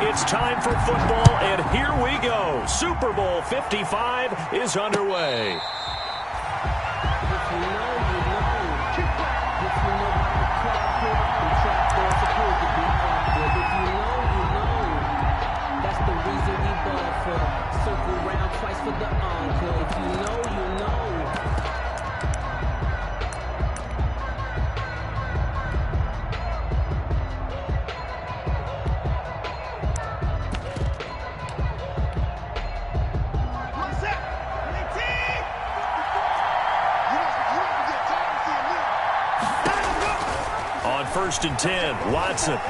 It's time for football, and here we go. Super Bowl 55 is underway. Circle round twice for the encore. If you know, you know. On 1st and 10, Watson.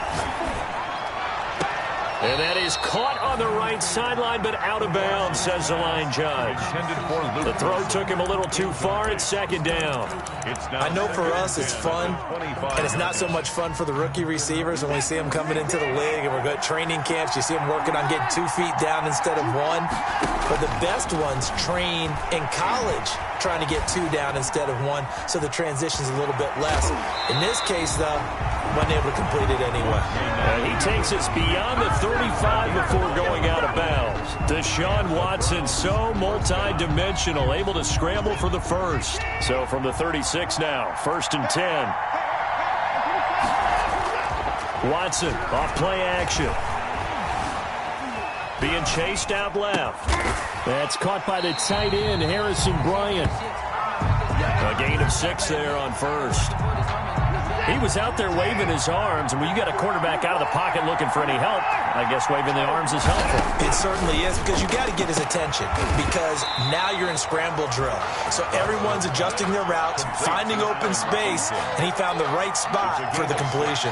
And that is caught on the right sideline, but out of bounds, says the line judge. The throw took him a little too far. It's 2nd down. I know for us it's fun, and it's not so much fun for the rookie receivers when we see them coming into the league and we're going to training camps. You see them working on getting 2 feet down instead of 1. But the best ones train in college trying to get 2 down instead of 1, so the transition's a little bit less. In this case, though, wasn't able to complete it anyway. He takes us beyond the 35 before going out of bounds. Deshaun Watson, so multi-dimensional, able to scramble for the first. So from the 36 now, 1st and 10. Watson off play action. Being chased out left. That's caught by the tight end, Harrison Bryant. A gain of 6 there on 1st. He was out there waving his arms, and when you got a quarterback out of the pocket looking for any help, I guess waving the arms is helpful. It certainly is, because you got to get his attention, because now you're in scramble drill. So everyone's adjusting their routes, finding open space, and he found the right spot for the completion.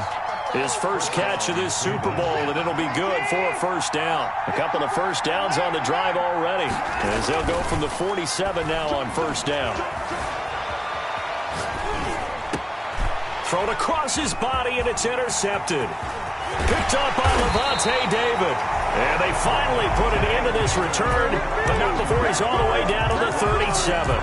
His first catch of this Super Bowl, and it'll be good for a 1st down. A couple of 1st downs on the drive already, as they'll go from the 47 now on 1st down. Thrown across his body, and it's intercepted. Picked up by Levante David. And they finally put an end to this return, but not before he's all the way down to the 37.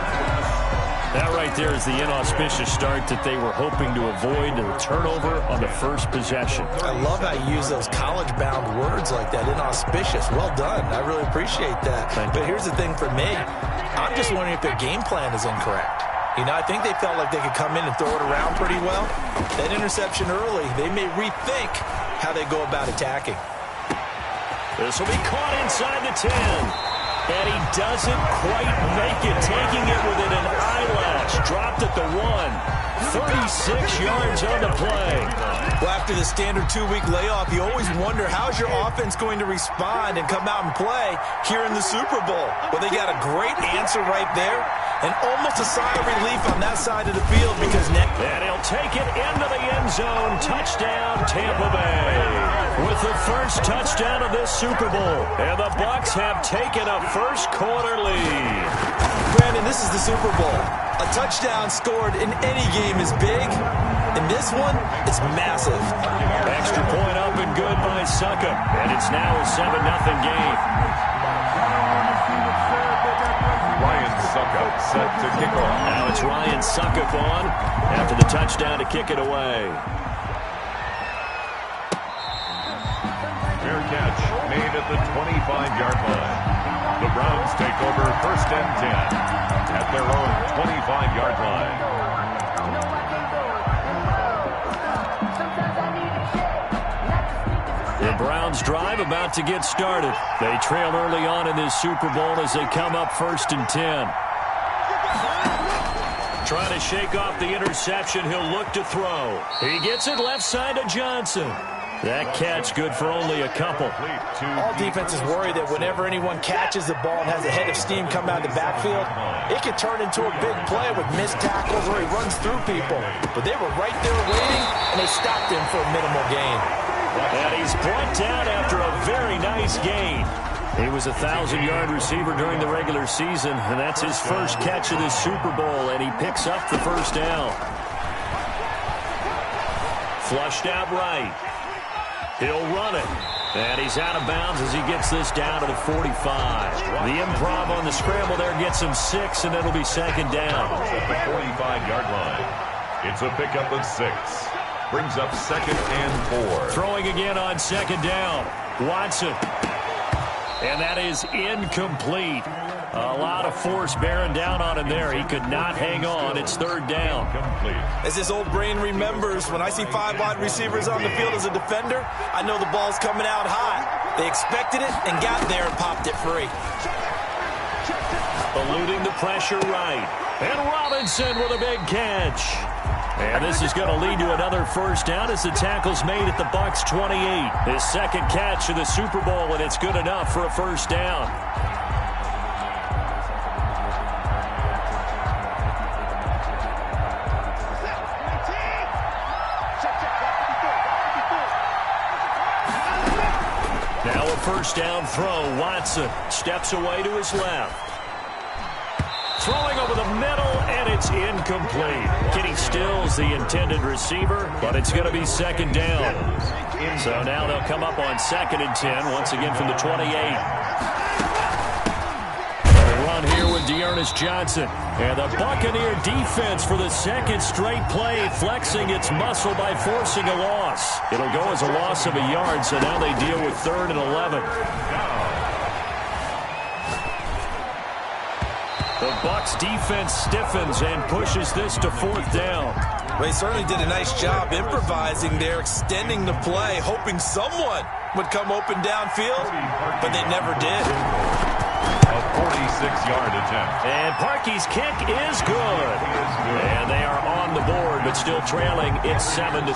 That right there is the inauspicious start that they were hoping to avoid, the turnover on the first possession. I love how you use those college-bound words like that, inauspicious. Well done. I really appreciate that. But here's the thing for me. I'm just wondering if their game plan is incorrect. You know, I think they felt like they could come in and throw it around pretty well. That interception early, they may rethink how they go about attacking. This will be caught inside the 10. And he doesn't quite make it, taking it within an eyelash. Dropped at the 1. 36 yards on the play. Well, after the standard 2-week layoff, you always wonder how's your offense going to respond and come out and play here in the Super Bowl. Well, they got a great answer right there, and almost a sigh of relief on that side of the field because now... And he'll take it into the end zone. Touchdown, Tampa Bay. With the first touchdown of this Super Bowl. And the Bucs have taken a first-quarter lead. Brandon, this is the Super Bowl. A touchdown scored in any game is big. In this one, it's massive. Extra point up and good by Succop. And it's now a 7-0 game. Ryan Succop set to kick off. Now it's Ryan Succop on after the touchdown to kick it away. Fair catch made at the 25-yard line. The Browns take over 1st and 10 at their own 25-yard line. The Browns drive about to get started. They trail early on in this Super Bowl as they come up 1st and 10. Trying to shake off the interception. He'll look to throw. He gets it left side to Johnson. That catch good for only a couple. All defenses worry that whenever anyone catches the ball and has a head of steam come out of the backfield, it could turn into a big play with missed tackles where he runs through people. But they were right there waiting, and they stopped him for a minimal gain. And he's brought down after a very nice gain. He was a 1,000-yard receiver during the regular season, and that's his first catch of this Super Bowl, and he picks up the 1st down. Flushed out right. He'll run it. And he's out of bounds as he gets this down to the 45. The improv on the scramble there gets him 6, and it'll be 2nd down. At the 45-yard line, it's a pickup of 6. Brings up 2nd and 4. Throwing again on 2nd down. Watson. And that is incomplete. A lot of force bearing down on him there. He could not hang on. It's third down. As his old brain remembers, when I see 5 wide receivers on the field as a defender, I know the ball's coming out hot. They expected it and got there and popped it free. Eluding the pressure right. And Robinson with a big catch. And this is going to lead to another first down as the tackle's made at the Bucs 28. His second catch of the Super Bowl, and it's good enough for a first down. Now a first down throw. Watson steps away to his left. Throwing over the middle, and it's incomplete. Kenny Stills the intended receiver, but it's going to be second down. So now they'll come up on 2nd and 10, once again from the 28. A run here with Dearness Johnson. And the Buccaneer defense for the second straight play, flexing its muscle by forcing a loss. It'll go as a loss of a yard, so now they deal with 3rd and 11. The Bucs defense stiffens and pushes this to 4th down. Well, they certainly did a nice job improvising there, extending the play, hoping someone would come open downfield, but they never did. A 46-yard attempt. And Parkey's kick is good. And they are on the board, but still trailing. It's 7-3.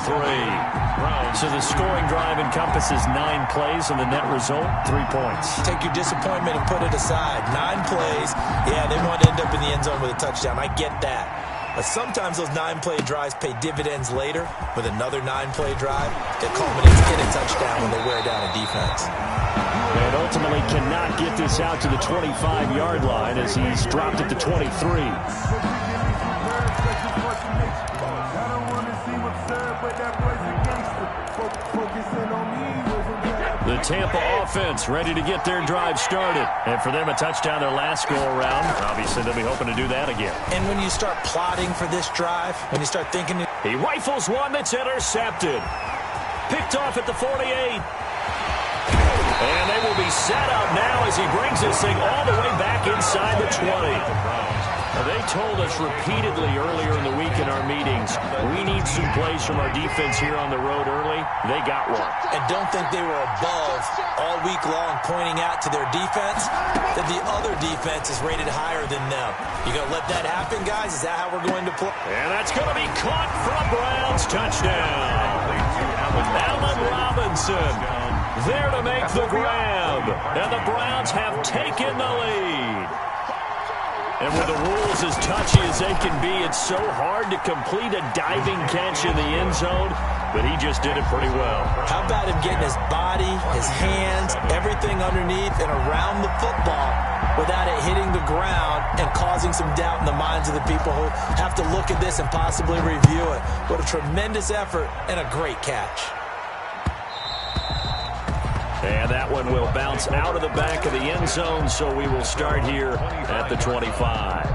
So the scoring drive encompasses 9 plays, and the net result, 3 points. Take your disappointment and put it aside. 9 plays. Yeah, they want to end up in the end zone with a touchdown. I get that. But sometimes those 9-play drives pay dividends later with another 9-play drive that culminates in a touchdown when they wear down a defense. And ultimately cannot get this out to the 25-yard line as he's dropped at the 23. The Tampa offense ready to get their drive started. And for them, a touchdown their last go-around. Obviously, they'll be hoping to do that again. And when you start plotting for this drive, when you start thinking... He rifles one that's intercepted. Picked off at the 48. And they will be set up now as he brings this thing all the way back inside the 20. They told us repeatedly earlier in the week in our meetings, we need some plays from our defense here on the road early. They got one. And don't think they were above all week long pointing out to their defense that the other defense is rated higher than them. You going to let that happen, guys? Is that how we're going to play? And that's going to be caught for a Browns touchdown. Allen Robinson there to make the grab. And the Browns have taken the lead. And with the rules as touchy as they can be, it's so hard to complete a diving catch in the end zone, but he just did it pretty well. How about him getting his body, his hands, everything underneath and around the football without it hitting the ground and causing some doubt in the minds of the people who have to look at this and possibly review it. What a tremendous effort and a great catch. And that one will bounce out of the back of the end zone, so we will start here at the 25.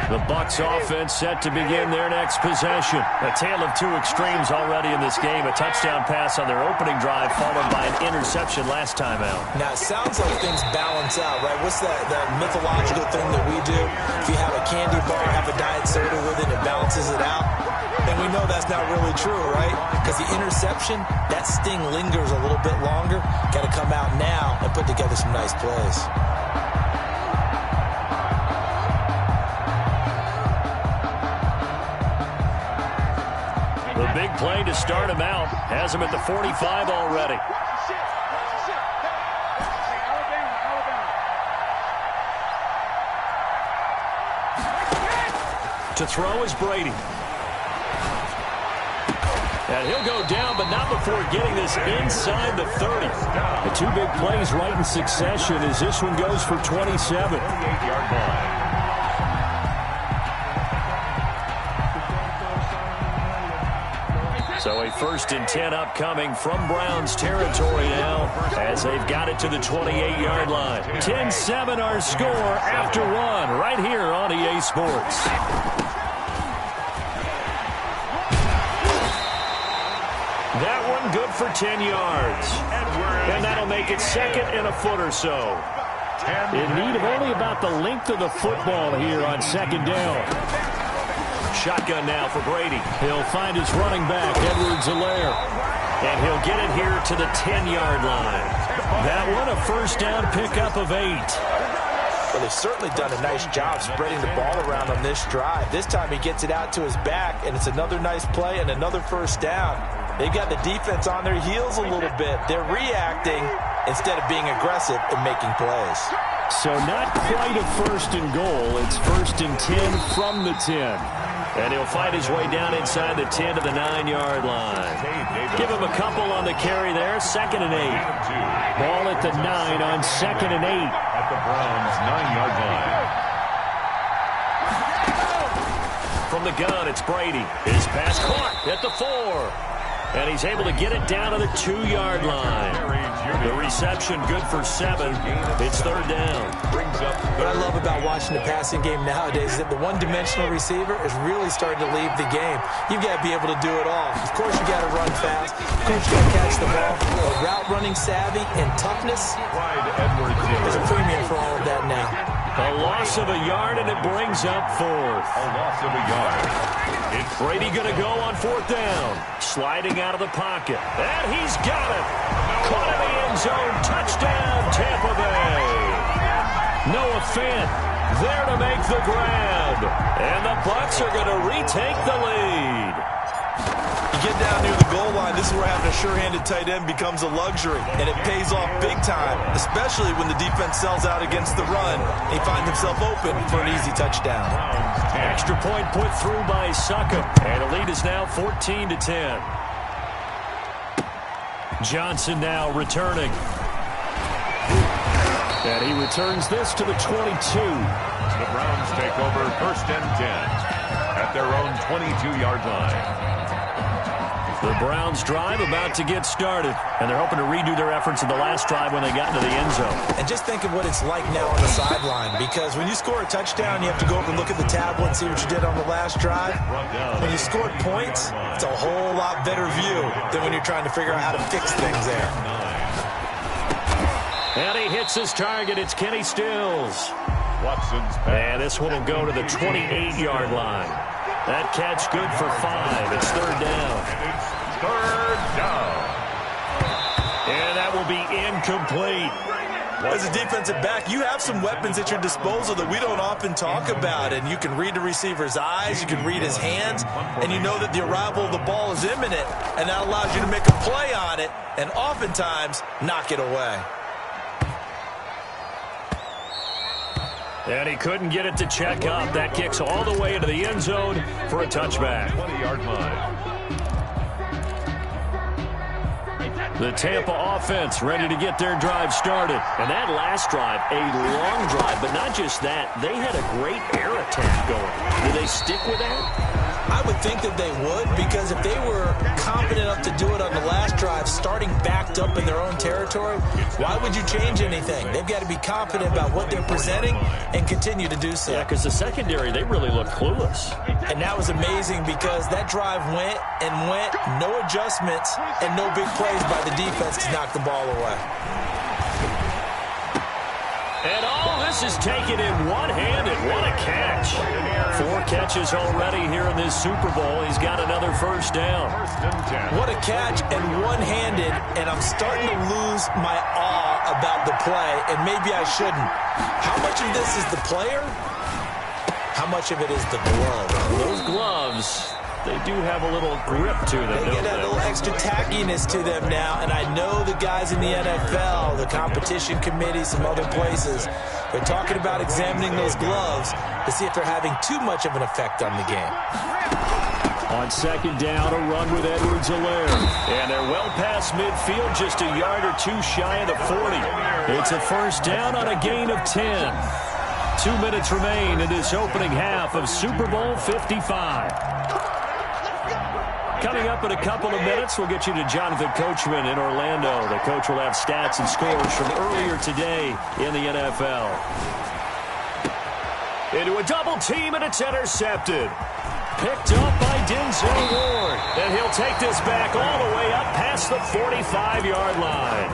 The Bucs offense set to begin their next possession. A tale of 2 extremes already in this game. A touchdown pass on their opening drive, followed by an interception last time out. Now, it sounds like things balance out, right? What's that mythological thing that we do? If you have a candy bar, have a diet soda with it, it balances it out. And we know that's not really true, right? Because the interception, that sting lingers a little bit longer. Got to come out now and put together some nice plays. The big play to start him out has him at the 45 already. To throw is Brady. And he'll go down, but not before getting this inside the 30. The 2 big plays right in succession as this one goes for 27. So a 1st and 10 upcoming from Browns territory now as they've got it to the 28-yard line. 10-7 our score after 1 right here on EA Sports. That one good for 10 yards. And that'll make it second and a foot or so. In need of only about the length of the football here on second down. Shotgun now for Brady. He'll find his running back, Edwards-Helaire. And he'll get it here to the 10-yard line. That one a first down pickup of 8. Well, they've certainly done a nice job spreading the ball around on this drive. This time he gets it out to his back, and it's another nice play and another first down. They've got the defense on their heels a little bit. They're reacting instead of being aggressive and making plays. So not quite a first and goal. It's first and 10 from the 10. And he'll fight his way down inside the 10 to the 9-yard line. Give him a couple on the carry there. Second and 8. Ball at the 9 on second and 8. At the Browns' 9-yard line. From the gun, it's Brady. His pass caught at the 4. And he's able to get it down to the 2-yard line. The reception good for 7. It's third down. What I love about watching the passing game nowadays is that the one-dimensional receiver is really starting to leave the game. You've got to be able to do it all. Of course, you got to run fast. Of course, you got to catch the ball. Route running savvy and toughness. There's a premium for all of that now. A loss of a yard, and it brings up fourth. A loss of a yard. It's Brady going to go on fourth down. Sliding out of the pocket. And he's got it. Caught in the end zone. Touchdown, Tampa Bay. Noah Fant there to make the grab. And the Bucs are going to retake the lead. You get down near the goal line, this is where having a sure-handed tight end becomes a luxury, and it pays off big time, especially when the defense sells out against the run. He finds himself open for an easy touchdown. Extra point put through by Suckup, and the lead is now 14-10. Johnson now returning. And he returns this to the 22. The Browns take over first and 10 at their own 22-yard line. The Browns drive about to get started, and they're hoping to redo their efforts in the last drive when they got into the end zone. And just think of what it's like now on the sideline, because when you score a touchdown, you have to go over and look at the tablet and see what you did on the last drive. When you scored points, it's a whole lot better view than when you're trying to figure out how to fix things there. And he hits his target. It's Kenny Stills. Watson's pass. And this one will go to the 28-yard line. That catch good for 5. It's third down. It's third down. And that will be incomplete. As a defensive back, you have some weapons at your disposal that we don't often talk about. And you can read the receiver's eyes, you can read his hands, and you know that the arrival of the ball is imminent. And that allows you to make a play on it and oftentimes knock it away. And he couldn't get it to check up. That kicks all the way into the end zone for a touchback. 20-yard line. The Tampa offense ready to get their drive started. And that last drive, a long drive, but not just that. They had a great air attack going. Do they stick with that? I would think that they would, because if they were confident enough to do it on the last drive, starting backed up in their own territory, why would you change anything? They've got to be confident about what they're presenting and continue to do so. Yeah, because the secondary, they really looked clueless. And that was amazing because that drive went and went, no adjustments and no big plays by the defense to knock the ball away. And all this is taken in one-handed. What a catch. 4 catches already here in this Super Bowl. He's got another first down. What a catch and one-handed, and I'm starting to lose my awe about the play, and maybe I shouldn't. How much of this is the player? How much of it is the glove? Those gloves, they do have a little grip to them, They get a little extra tackiness to them now, and I know the guys in the NFL, the competition committee, some other places, they're talking about examining those gloves to see if they're having too much of an effect on the game. On second down, a run with Edwards-Helaire. And they're well past midfield, just a yard or two shy of the 40. It's a first down on a gain of 10. 2 minutes remain in this opening half of Super Bowl 55. Coming up in a couple of minutes, we'll get you to Jonathan Coachman in Orlando. The coach will have stats and scores from earlier today in the NFL. Into a double team, and it's intercepted. Picked up by Denzel Ward. And he'll take this back all the way up past the 45-yard line.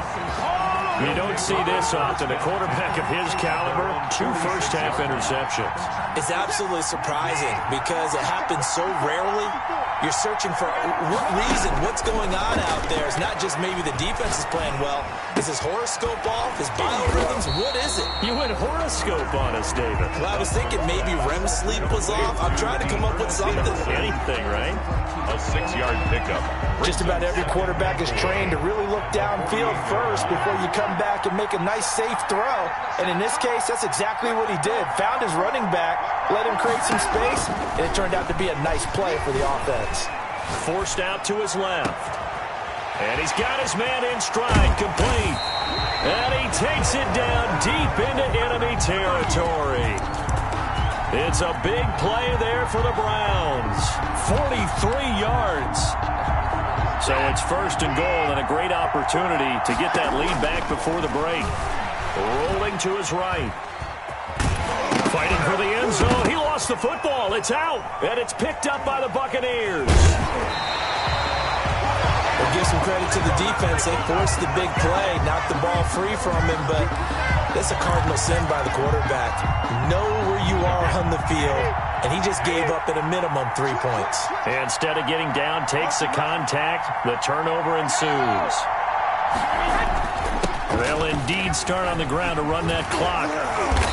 You don't see this often. A quarterback of his caliber, 2 first-half interceptions. It's absolutely surprising because it happens so rarely. You're searching for what reason, what's going on out there. It's not just maybe the defense is playing well. Is his horoscope off? His biorhythms? What is it? You went horoscope on us, David. Well, I was thinking maybe REM sleep was off. I'm trying to come up with something. Anything, right? A 6-yard pickup. Just about every quarterback is trained to really look downfield first before you come back and make a nice, safe throw. And in this case, that's exactly what he did. Found his running back, let him create some space, and it turned out to be a nice play for the offense. Forced out to his left. And he's got his man in stride, complete. And he takes it down deep into enemy territory. It's a big play there for the Browns. 43 yards. So it's first and goal and a great opportunity to get that lead back before the break. Rolling to his right. Fighting for the end zone. He lost the football. It's out. And it's picked up by the Buccaneers. We'll give some credit to the defense. They forced the big play, knocked the ball free from him, but that's a cardinal sin by the quarterback. Know where you are on the field, and he just gave up at a minimum 3 points. Instead of getting down, takes the contact. The turnover ensues. They'll indeed start on the ground to run that clock.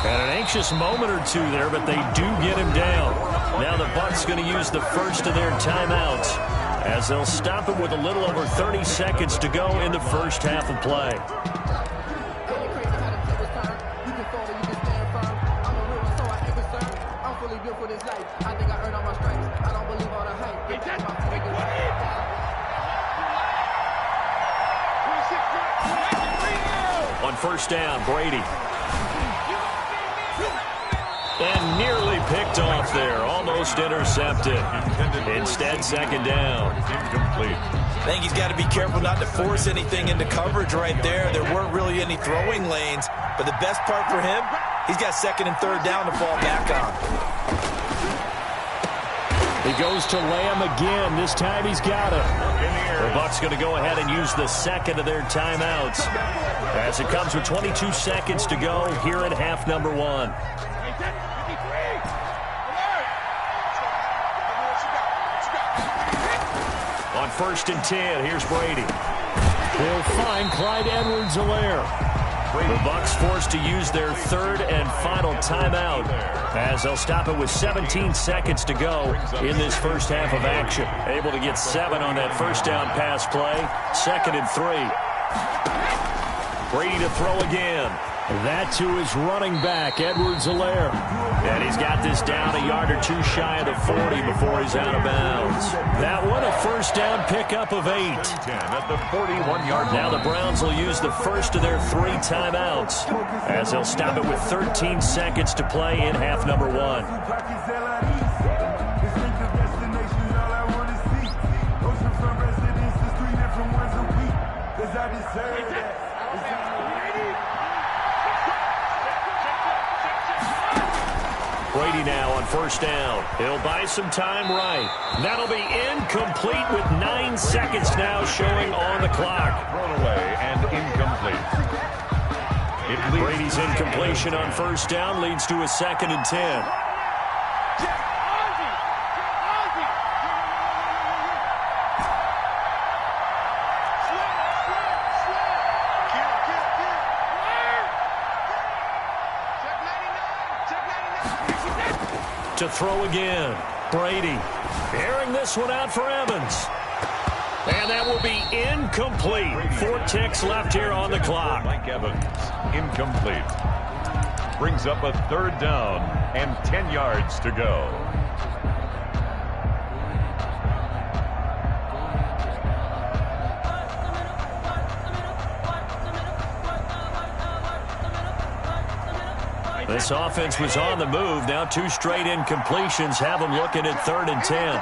Had an anxious moment or two there, but they do get him down. Now the Bucs going to use the first of their timeouts as they'll stop him with a little over 30 seconds to go in the first half of play. On first down, Brady. And nearly picked off there. Almost intercepted. Instead, second down. Incomplete. I think he's got to be careful not to force anything into coverage right there. There weren't really any throwing lanes. But the best part for him, he's got second and third down to fall back on. He goes to Lamb again. This time he's got it. The Bucs going to go ahead and use the second of their timeouts as it comes with 22 seconds to go here at half number 1. On first and 10, here's Brady. He'll find Clyde Edwards-Helaire. The Bucs forced to use their third and final timeout as they'll stop it with 17 seconds to go in this first half of action. Able to get 7 on that first down pass play. Second and 3. Brady to throw again. That to his running back, Edwards-Helaire. And he's got this down a yard or two shy of the 40 before he's out of bounds. That one a first down pickup of 8. 10 at the 41-yard line. Now the Browns will use the first of their 3 timeouts as they'll stop it with 13 seconds to play in half number 1. Brady now on first down. He'll buy some time right. That'll be incomplete with 9 seconds now showing on the clock. Thrown away and incomplete. Brady's incompletion on first down leads to a second and 10. To throw again. Brady airing this one out for Evans. And that will be incomplete. 4 ticks left here on the clock. Mike Evans, incomplete. Brings up a third down and 10 yards to go. This offense was on the move. Now 2 straight incompletions have them looking at third and 10.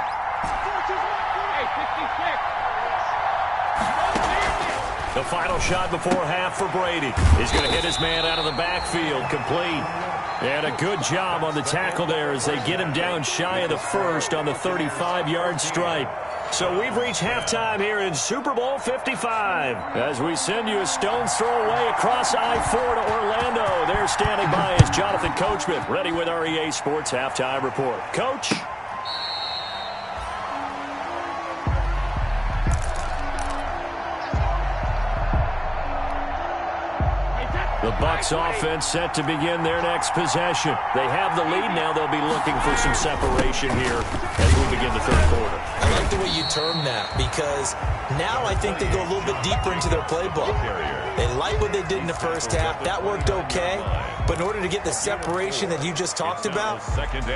The final shot before half for Brady. He's going to hit his man out of the backfield, complete. And a good job on the tackle there as they get him down shy of the first on the 35-yard stripe. So we've reached halftime here in Super Bowl 55 as we send you a stone's throw away across I-4 to Orlando. There standing by is Jonathan Coachman, ready with our EA Sports Halftime Report. Coach? The Bucs offense set to begin their next possession. They have the lead now. They'll be looking for some separation here as we begin the third quarter. I like the way you term that because now I think they go a little bit deeper into their playbook. They like what they did in the first half. That worked okay. But in order to get the separation that you just talked about,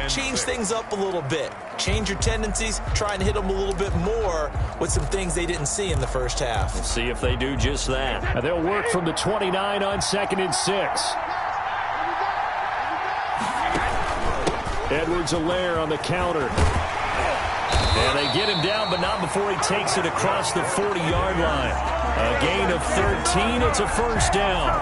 change things up a little bit. Change your tendencies. Try and hit them a little bit more with some things they didn't see in the first half. We'll see if they do just that. And they'll work from the 29 on 2nd and 6. Edwards-Helaire on the counter. And they get him down, but not before he takes it across the 40-yard line. A gain of 13. It's a first down.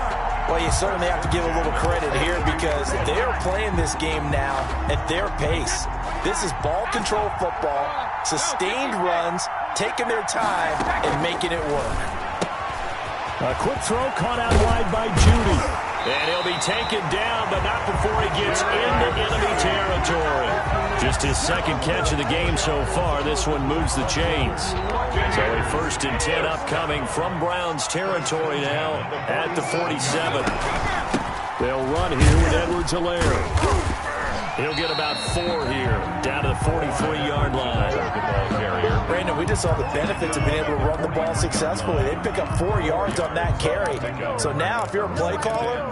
Well, you certainly have to give a little credit here because they're playing this game now at their pace. This is ball control football, sustained runs, taking their time, and making it work. A quick throw caught out wide by Judy. And he'll be taken down, but not before he gets into enemy territory. Just his second catch of the game so far. This one moves the chains. So a 1st and 10 upcoming from Browns territory now at the 47. They'll run here with Edwards-Helaire. He'll get about 4 here, down to the 43-yard line. Brandon, we just saw the benefits of being able to run the ball successfully. They pick up 4 yards on that carry. So now if you're a play caller,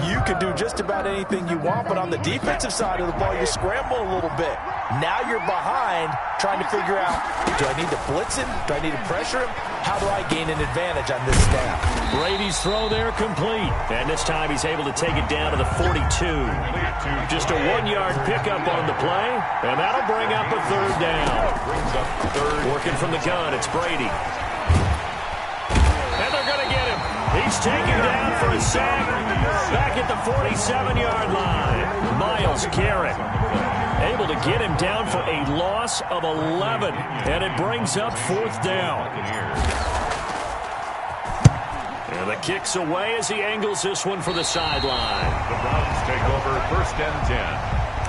you can do just about anything you want. But on the defensive side of the ball, you scramble a little bit. Now you're behind trying to figure out, do I need to blitz him? Do I need to pressure him? How do I gain an advantage on this snap? Brady's throw there complete. And this time he's able to take it down to the 42. Just a 1-yard pickup on the play, and that'll bring up a 3rd down. Working from the gun, it's Brady. And they're going to get him. He's taken down for a sack. Back at the 47-yard line. Myles Garrett able to get him down for a loss of 11, and it brings up 4th down. And the kick's away as he angles this one for the sideline. The Browns take over 1st and 10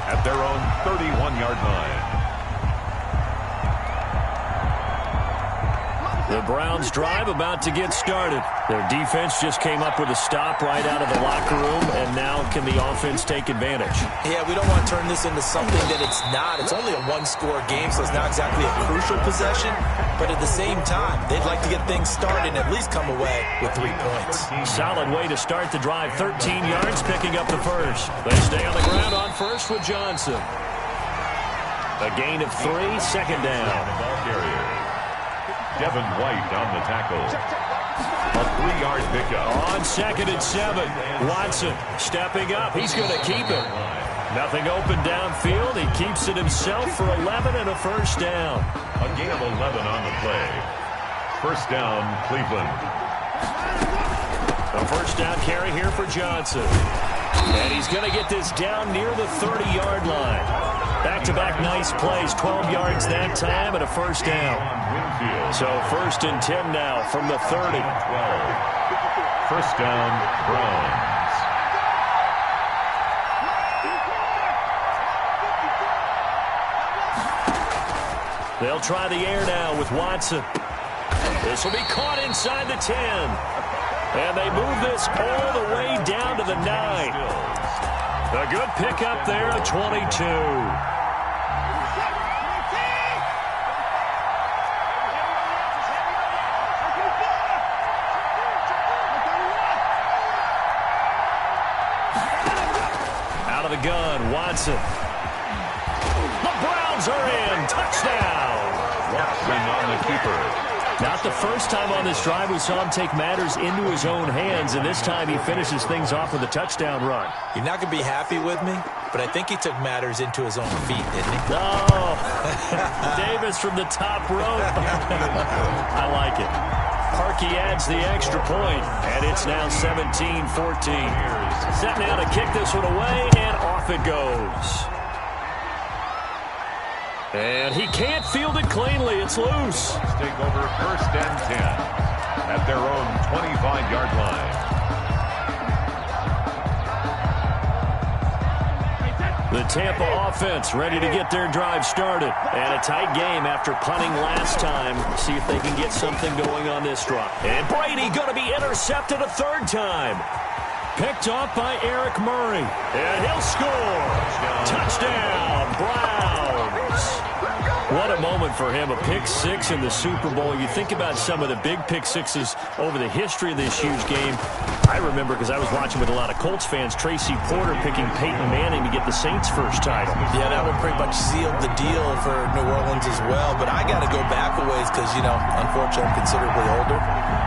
at their own 31-yard line. The Browns drive about to get started. Their defense just came up with a stop right out of the locker room, and now can the offense take advantage? Yeah, we don't want to turn this into something that it's not. It's only a 1-score game, so it's not exactly a crucial possession. But at the same time, they'd like to get things started and at least come away with 3 points. Solid way to start the drive. 13 yards, picking up the first. They stay on the ground on first with Johnson. A gain of 3, 2nd down. Devin White on the tackle. A 3-yard pickup. On 2nd and 7. Watson stepping up. He's going to keep it. Nothing open downfield. He keeps it himself for 11 and a first down. A gain of 11 on the play. First down, Cleveland. A first down carry here for Johnson. And he's going to get this down near the 30-yard line. Back-to-back nice plays, 12 yards that time and a first down. So 1st and 10 now from the 30. 12. First down, Browns. They'll try the air now with Watson. This will be caught inside the 10. And they move this all the way down to the 9. A good pickup there at 22. Out of the gun, Watson. The Browns are in. Touchdown. Watson on the keeper. Not the first time on this drive we saw him take matters into his own hands, and this time he finishes things off with a touchdown run. You're not going to be happy with me, but I think he took matters into his own feet, didn't he? Oh, Davis from the top rope. I like it. Parkey adds the extra point, and it's now 17-14. Set now to kick this one away, and off it goes. And he can't field it cleanly. It's loose. Take over first and 10 at their own 25-yard line. The Tampa offense ready to get their drive started. And a tight game after punting last time. See if they can get something going on this drive. And Brady going to be intercepted a third time. Picked off by Eric Murray. And he'll score. Touchdown, Browns. What a moment for him, a pick six in the Super Bowl. You think about some of the big pick sixes over the history of this huge game. I remember, because I was watching with a lot of Colts fans, Tracy Porter picking Peyton Manning to get the Saints' first title. Yeah, that one pretty much sealed the deal for New Orleans as well. But I got to go back a ways because, unfortunately, I'm considerably older.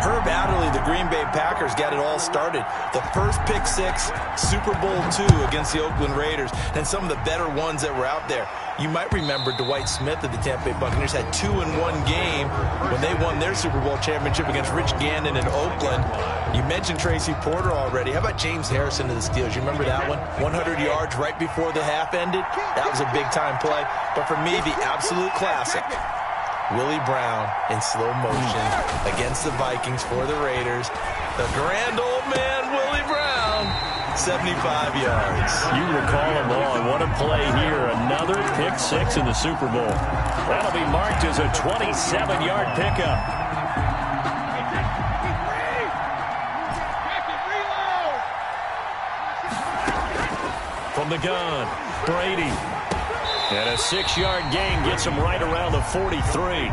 Herb Adderley, the Green Bay Packers, got it all started. The first pick six, Super Bowl II against the Oakland Raiders, and some of the better ones that were out there. You might remember Dwight Smith of the Tampa Bay Buccaneers had 2-in-1 game when they won their Super Bowl championship against Rich Gannon in Oakland. You mentioned Tracy Porter already. How about James Harrison of the Steelers? You remember that one? 100 yards right before the half ended. That was a big-time play. But for me, the absolute classic, Willie Brown in slow motion against the Vikings for the Raiders. The grand old man, Willie Brown. 75 yards. You recall them all. What a play here. Another pick six in the Super Bowl. That'll be marked as a 27-yard pickup. From the gun, Brady. And a 6-yard gain gets him right around the 43.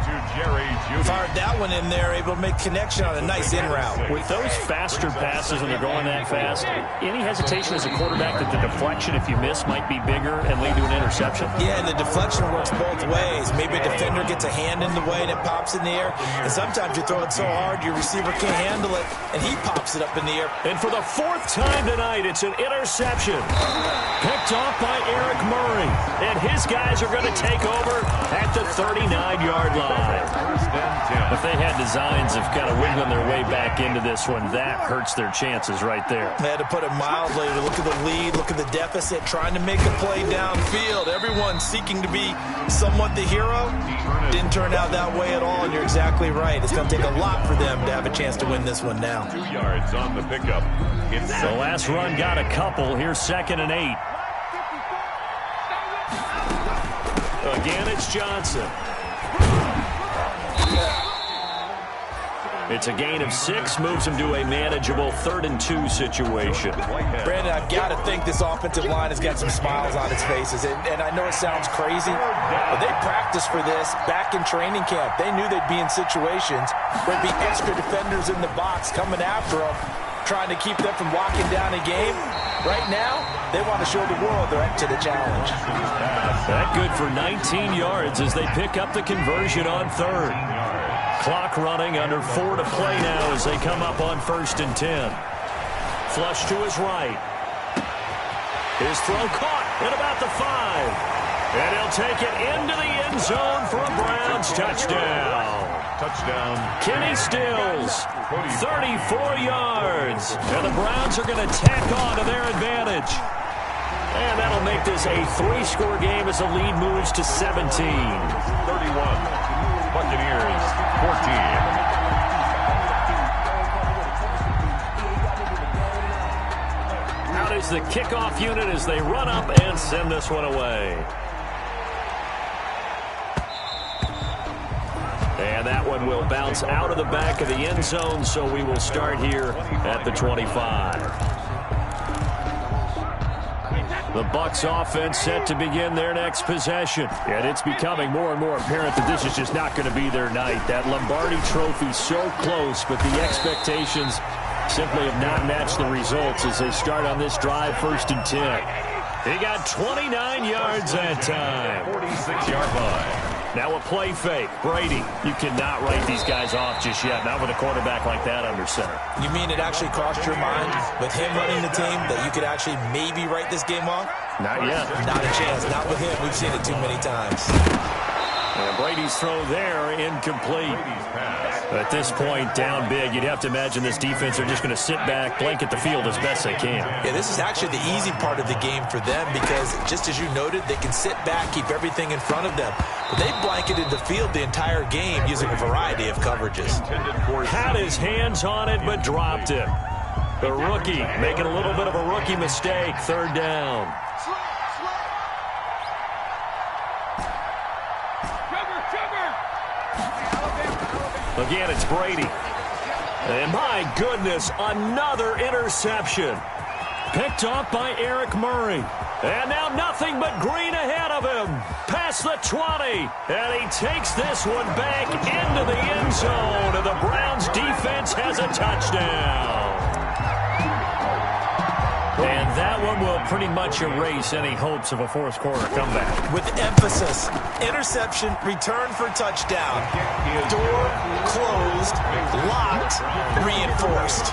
Fired that one in there, able to make connection on a nice in route. With those faster passes and they're going that fast, any hesitation as a quarterback that the deflection, if you miss, might be bigger and lead to an interception? Yeah, and the deflection works both ways. Maybe a defender gets a hand in the way and it pops in the air. And sometimes you throw it so hard your receiver can't handle it, and he pops it up in the air. And for the fourth time tonight, it's an interception. Picked off by Eric Murray. And his guys are going to take over at the 39-yard line. If they had designs of kind of wiggling their way back into this one, that hurts their chances right there. They had to put it mildly. Look at the lead, look at the deficit, trying to make a play downfield. Everyone seeking to be somewhat the hero. Didn't turn out that way at all, and you're exactly right. It's going to take a lot for them to have a chance to win this one now. 2 yards on the pickup. The last run got a couple. Here's 2nd and 8. Again, it's Johnson. It's a gain of 6, moves him to a manageable 3rd and 2 situation. Brandon, I've got to think this offensive line has got some smiles on its faces. And I know it sounds crazy, but they practiced for this back in training camp. They knew they'd be in situations where there'd be extra defenders in the box coming after them, trying to keep them from locking down a game. Right now, they want to show the world they're up to the challenge. That good for 19 yards as they pick up the conversion on 3rd. Clock running, under 4 to play now as they come up on 1st and 10. Flush to his right. His throw caught at about the 5. And he'll take it into the end zone for a Browns touchdown. Touchdown. Kenny Stills, 34 yards. And the Browns are going to tack on to their advantage. And that'll make this a 3-score game as the lead moves to 17. 31. Buccaneers, 14. Out is the kickoff unit as they run up and send this one away. And that one will bounce out of the back of the end zone, so we will start here at the 25. The Bucs offense set to begin their next possession. And it's becoming more and more apparent that this is just not going to be their night. That Lombardi trophy so close, but the expectations simply have not matched the results as they start on this drive, 1st and 10. He got 29 yards that time. 46-yard line. Now a play fake. Brady, you cannot write these guys off just yet. Not with a quarterback like that under center. You mean it actually crossed your mind with him running the team that you could actually maybe write this game off? Not yet. Not a chance. Not with him. We've seen it too many times. And Brady's throw there incomplete. At this point, down big, you'd have to imagine this defense are just going to sit back, blanket the field as best they can. Yeah, this is actually the easy part of the game for them because, just as you noted, they can sit back, keep everything in front of them. But they blanketed the field the entire game using a variety of coverages. Had his hands on it, but dropped it. The rookie making a little bit of a rookie mistake, third down. Again, it's Brady. And my goodness, another interception. Picked off by Eric Murray. And now nothing but green ahead of him. Past the 20. And he takes this one back into the end zone. And the Browns defense has a touchdown. And that one will pretty much erase any hopes of a fourth quarter comeback. With emphasis, interception, return for touchdown. Door closed, locked, reinforced.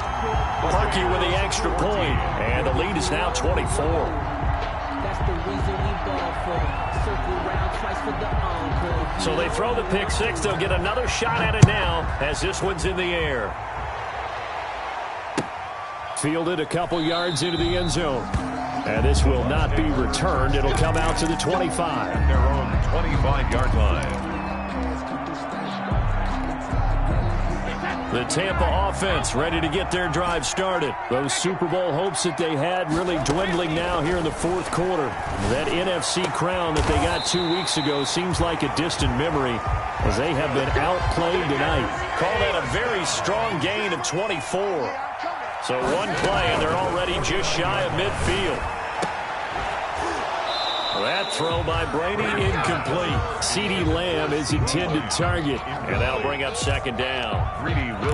Parkey with the extra point, and the lead is now 24. That's the reason we ball for. Circle round twice for the encore. So they throw the pick six. They'll get another shot at it now as this one's in the air. Fielded a couple yards into the end zone. And this will not be returned. It'll come out to the 25. Their own 25-yard line. The Tampa offense ready to get their drive started. Those Super Bowl hopes that they had really dwindling now here in the fourth quarter. That NFC crown that they got 2 weeks ago seems like a distant memory as they have been outplayed tonight. Call that a very strong gain of 24. So one play, and they're already just shy of midfield. That throw by Brady incomplete. CeeDee Lamb is intended target, and that'll bring up second down.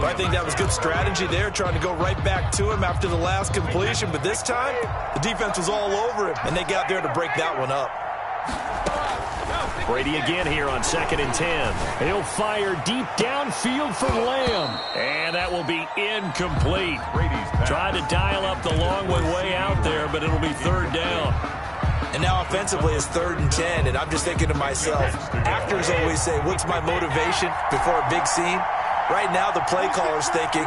I think that was good strategy there, trying to go right back to him after the last completion. But this time, the defense was all over him, and they got there to break that one up. Brady again here on 2nd and 10. He'll fire deep downfield for Lamb. And that will be incomplete. Tried to dial up the long one way out there, but it'll be third down. And now offensively it's 3rd and 10, and I'm just thinking to myself, actors always say, what's my motivation before a big scene? Right now the play caller's thinking,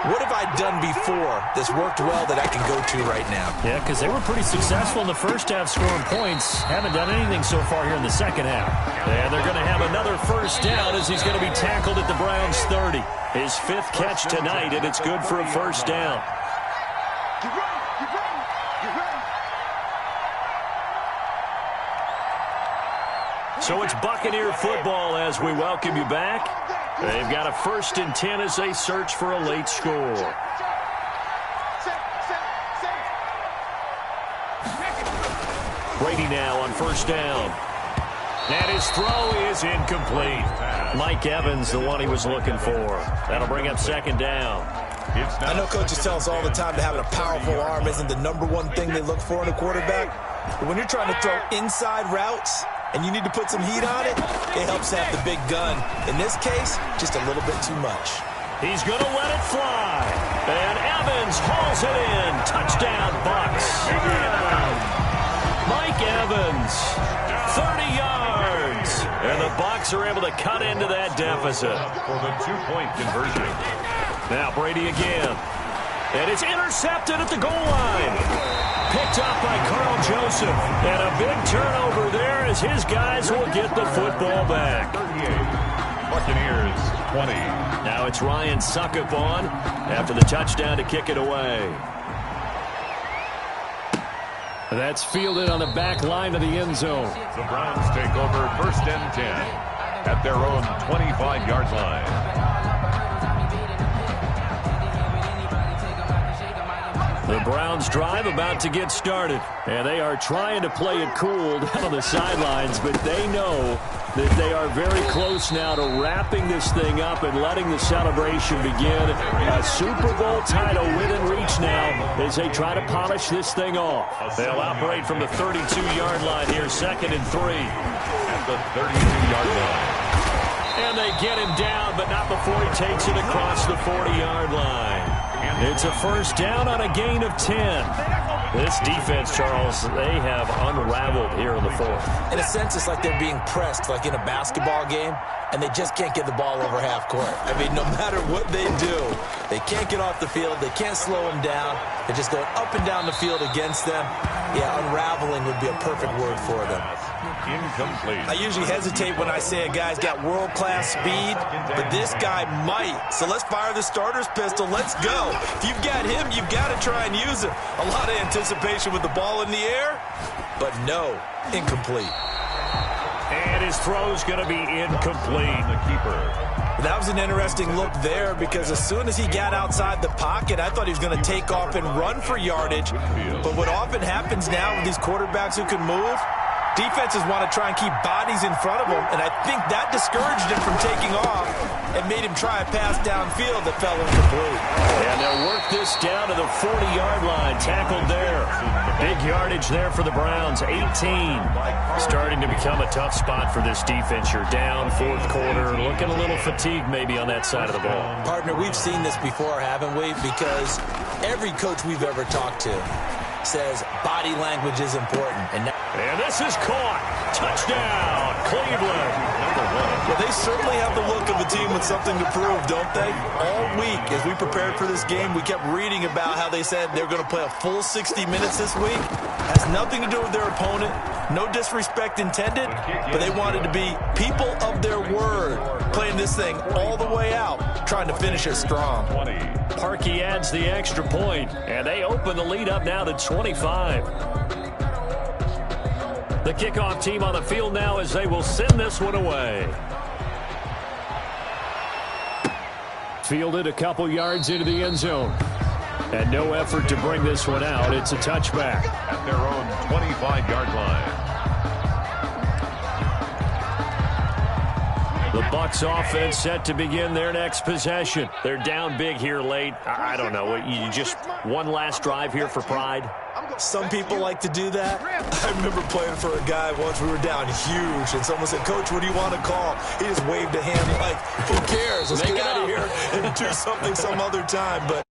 what have I done before that's worked well that I can go to right now? Yeah, because they were pretty successful in the first half scoring points. Haven't done anything so far here in the second half. And they're going to have another first down as he's going to be tackled at the Browns 30. His 5th catch tonight, and it's good for a first down. So it's Buccaneer football as we welcome you back. They've got a 1st and 10 as they search for a late score. Brady now on 1st down. And his throw is incomplete. Mike Evans, the one he was looking for. That'll bring up 2nd down. I know coaches tell us all the time that having a powerful arm isn't the #1 thing they look for in a quarterback. But when you're trying to throw inside routes and you need to put some heat on it, it helps have the big gun. In this case, just a little bit too much. He's going to let it fly. And Evans hauls it in. Touchdown, Bucs. Mike Evans, 30 yards. And the Bucs are able to cut into that deficit. For the 2-point conversion. Now Brady again. And it's intercepted at the goal line. Picked up by Carl Joseph. And a big turnover there as his guys will get the football back. 38. Buccaneers, 20. Now it's Ryan Suckup on after the touchdown to kick it away. That's fielded on the back line of the end zone. The Browns take over 1st and 10 at their own 25-yard line. The Browns drive about to get started, and they are trying to play it cool down on the sidelines, but they know that they are very close now to wrapping this thing up and letting the celebration begin. A Super Bowl title within reach now as they try to polish this thing off. They'll operate from the 32-yard line here, 2nd and 3. At the 32-yard line. And they get him down, but not before he takes it across the 40-yard line. It's a first down on a gain of 10. This defense, Charles, they have unraveled here in the 4th. In a sense, it's like they're being pressed, like in a basketball game. and they just can't get the ball over half court. I mean, no matter what they do, they can't get off the field. They can't slow them down. They're just going up and down the field against them. Yeah, unraveling would be a perfect word for them. Incomplete. I usually hesitate when I say a guy's got world-class speed, but this guy might. So let's fire the starter's pistol. Let's go. If you've got him, you've got to try and use him. A lot of anticipation with the ball in the air, but no, incomplete. And his throw's going to be incomplete. The keeper. That was an interesting look there because as soon as he got outside the pocket, I thought he was going to take off and run for yardage. But what often happens now with these quarterbacks who can move, defenses want to try and keep bodies in front of them, and I think that discouraged him from taking off and made him try a pass downfield that fell incomplete. And they'll work this down to the 40-yard line. Tackled there. Big yardage there for the Browns, 18. Starting to become a tough spot for this defense. You're down fourth quarter, looking a little fatigued maybe on that side of the ball. Partner, we've seen this before, haven't we? Because every coach we've ever talked to says body language is important. And this is caught. Touchdown, Cleveland. Well, they certainly have the look of a team with something to prove, don't they? All week, as we prepared for this game, we kept reading about how they said they're going to play a full 60 minutes this week. Has nothing to do with their opponent. No disrespect intended, but they wanted to be people of their word, playing this thing all the way out, trying to finish it strong. Parkey adds the extra point, and they open the lead up now to 25. The kickoff team on the field now as they will send this one away. Fielded a couple yards into the end zone. And no effort to bring this one out. It's a touchback. At their own 25-yard line. The Bucs offense set to begin their next possession. They're down big here late. I don't know. You just one last drive here for pride? Some people like to do that. I remember playing for a guy once. We were down huge, and someone said, "Coach, what do you want to call?" He just waved a hand like, "Who cares? Let's get out of here and do something some other time." But